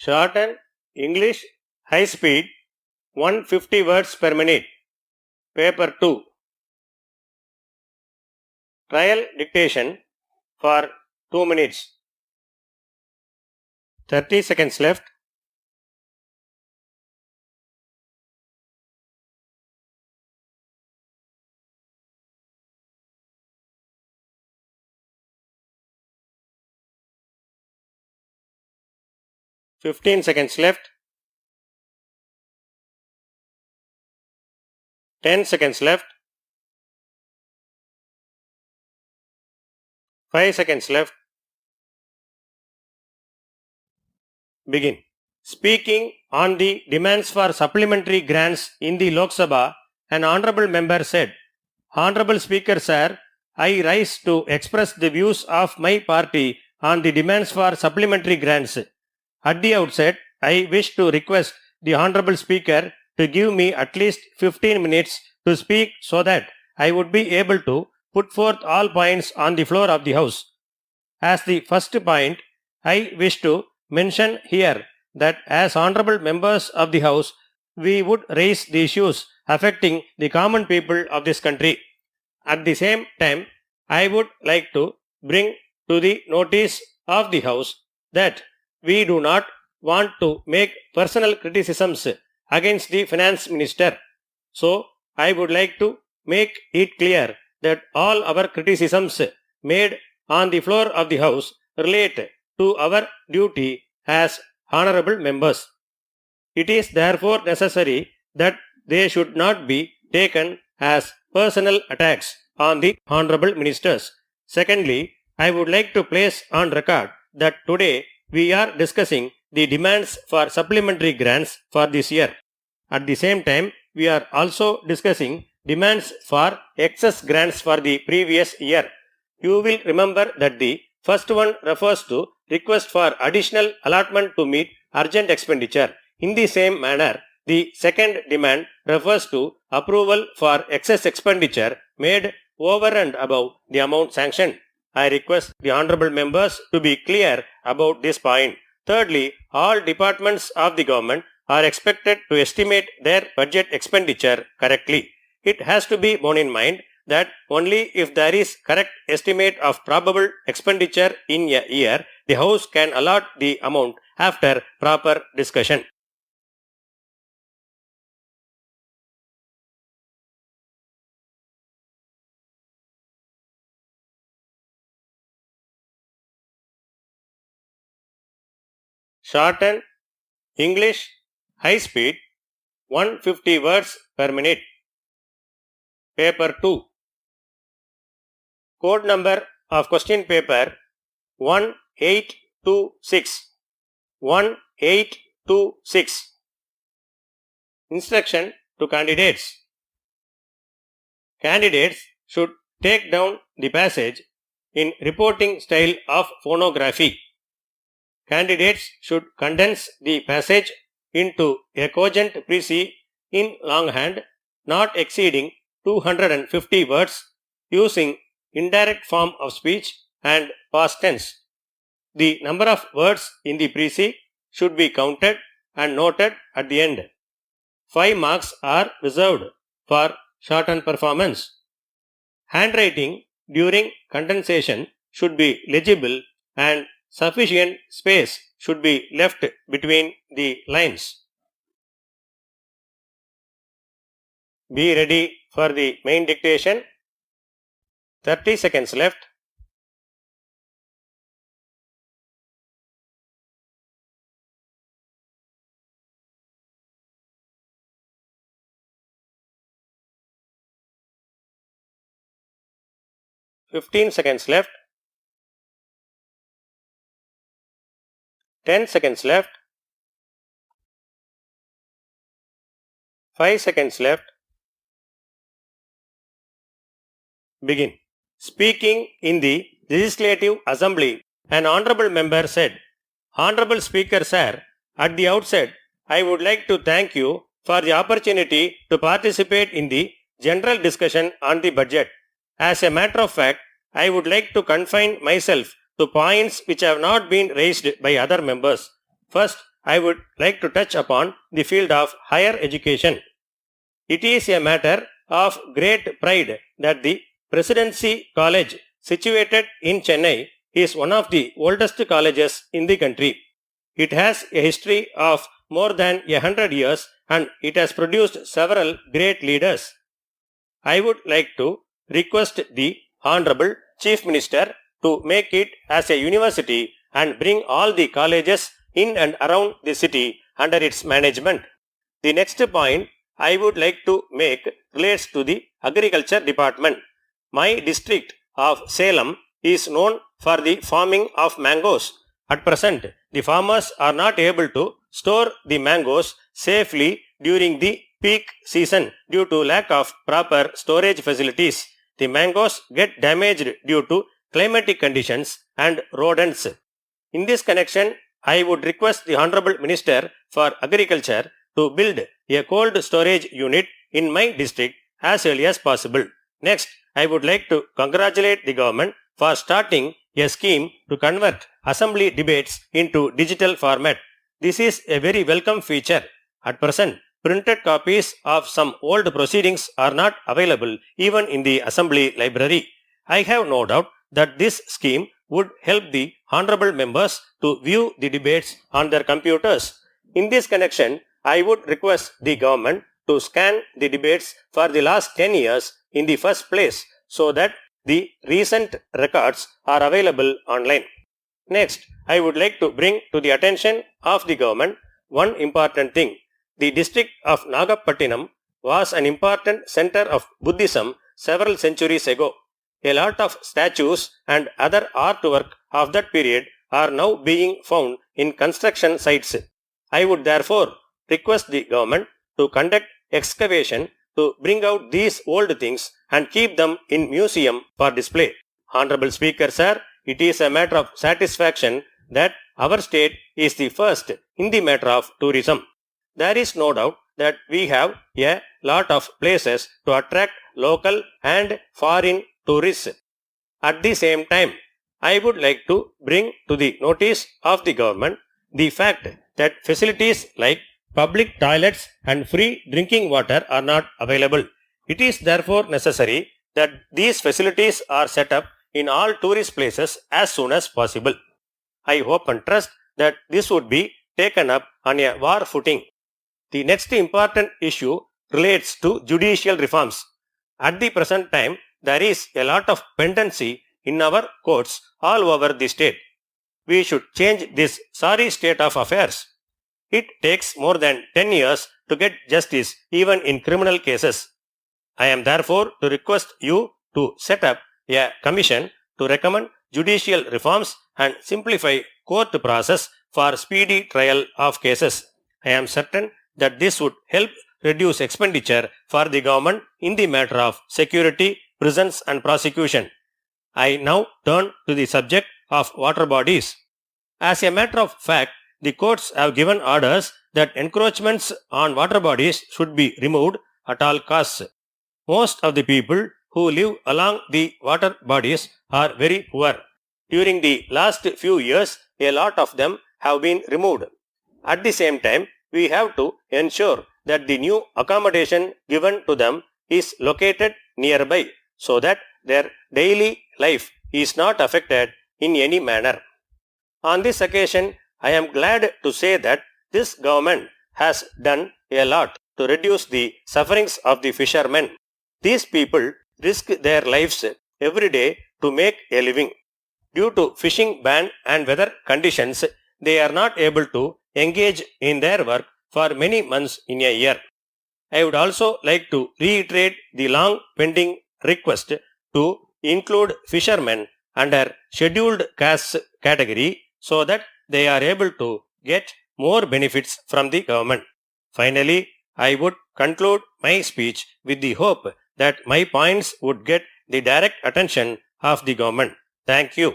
Shorthand, English, high speed, 150 words per minute. Paper 2. Trial dictation for 2 minutes. 30 seconds left. Fifteen seconds left. 10 seconds left. 5 seconds left. Begin. Speaking on the demands for supplementary grants in the Lok Sabha, an honorable member said, "Honorable Speaker Sir, I rise to express the views of my party on the demands for supplementary grants. At the outset, I wish to request the Honorable Speaker to give me at least 15 minutes to speak so that I would be able to put forth all points on the floor of the House. As the first point, I wish to mention here that as honorable members of the House, we would raise the issues affecting the common people of this country. At the same time, I would like to bring to the notice of the House that we do not want to make personal criticisms against the finance minister. So, I would like to make it clear that all our criticisms made on the floor of the House relate to our duty as honorable members. It is therefore necessary that they should not be taken as personal attacks on the honorable ministers. Secondly, I would like to place on record that today we are discussing the demands for supplementary grants for this year. At the same time, we are also discussing demands for excess grants for the previous year. You will remember that the first one refers to request for additional allotment to meet urgent expenditure. In the same manner, the second demand refers to approval for excess expenditure made over and above the amount sanctioned. I request the honorable members to be clear about this point. Thirdly, all departments of the government are expected to estimate their budget expenditure correctly. It has to be borne in mind that only if there is correct estimate of probable expenditure in a year, the House can allot the amount after proper discussion. Shorthand, English, high speed, 150 words per minute. Paper 2. Code number of question paper 1826. 1826. Instruction to candidates. Candidates should take down the passage in reporting style of phonography. Candidates should condense the passage into a cogent précis in longhand not exceeding 250 words using indirect form of speech and past tense. The number of words in the précis should be counted and noted at the end. 5 marks are reserved for shorthand performance. Handwriting during condensation should be legible and sufficient space should be left between the lines. Be ready for the main dictation. 30 seconds left. Fifteen seconds left. 10 seconds left. 5 seconds left. Begin. Speaking in the Legislative Assembly, an honorable member said, "Honorable Speaker Sir, at the outset, I would like to thank you for the opportunity to participate in the general discussion on the budget. As a matter of fact, I would like to confine myself to points which have not been raised by other members. First, I would like to touch upon the field of higher education. It is a matter of great pride that the Presidency College, situated in Chennai, is one of the oldest colleges in the country. It has a history of more than 100 years and it has produced several great leaders. I would like to request the Honorable Chief Minister to make it as a university and bring all the colleges in and around the city under its management. The next point I would like to make relates to the Agriculture Department. My district of Salem is known for the farming of mangoes. At present, the farmers are not able to store the mangoes safely during the peak season due to lack of proper storage facilities. The mangoes get damaged due to climatic conditions and rodents. In this connection, I would request the Honorable Minister for Agriculture to build a cold storage unit in my district as early as possible. Next, I would like to congratulate the government for starting a scheme to convert assembly debates into digital format. This is a very welcome feature. At present, printed copies of some old proceedings are not available even in the assembly library. I have no doubt that this scheme would help the honorable members to view the debates on their computers. In this connection, I would request the government to scan the debates for the last 10 years in the first place so that the recent records are available online. Next, I would like to bring to the attention of the government one important thing. The district of Nagapattinam was an important center of Buddhism several centuries ago. A lot of statues and other artwork of that period are now being found in construction sites. I would therefore request the government to conduct excavation to bring out these old things and keep them in museum for display. Honorable Speaker, sir, it is a matter of satisfaction that our state is the first in the matter of tourism. There is no doubt that we have a lot of places to attract local and foreign tourists. At the same time, I would like to bring to the notice of the government the fact that facilities like public toilets and free drinking water are not available. It is therefore necessary that these facilities are set up in all tourist places as soon as possible. I hope and trust that this would be taken up on a war footing. The next important issue relates to judicial reforms. At the present time, there is a lot of pendency in our courts all over the state. We should change this sorry state of affairs. It takes more than 10 years to get justice even in criminal cases. I am therefore to request you to set up a commission to recommend judicial reforms and simplify court process for speedy trial of cases. I am certain that this would help reduce expenditure for the government in the matter of security, prisons and prosecution. I now turn to the subject of water bodies. As a matter of fact, the courts have given orders that encroachments on water bodies should be removed at all costs. Most of the people who live along the water bodies are very poor. During the last few years, a lot of them have been removed. At the same time, we have to ensure that the new accommodation given to them is located nearby so that their daily life is not affected in any manner. On this occasion, I am glad to say that this government has done a lot to reduce the sufferings of the fishermen. These people risk their lives every day to make a living. Due to fishing ban and weather conditions, they are not able to engage in their work for many months in a year. I would also like to reiterate the long pending request to include fishermen under scheduled castes category so that they are able to get more benefits from the government. Finally, I would conclude my speech with the hope that my points would get the direct attention of the government. Thank you.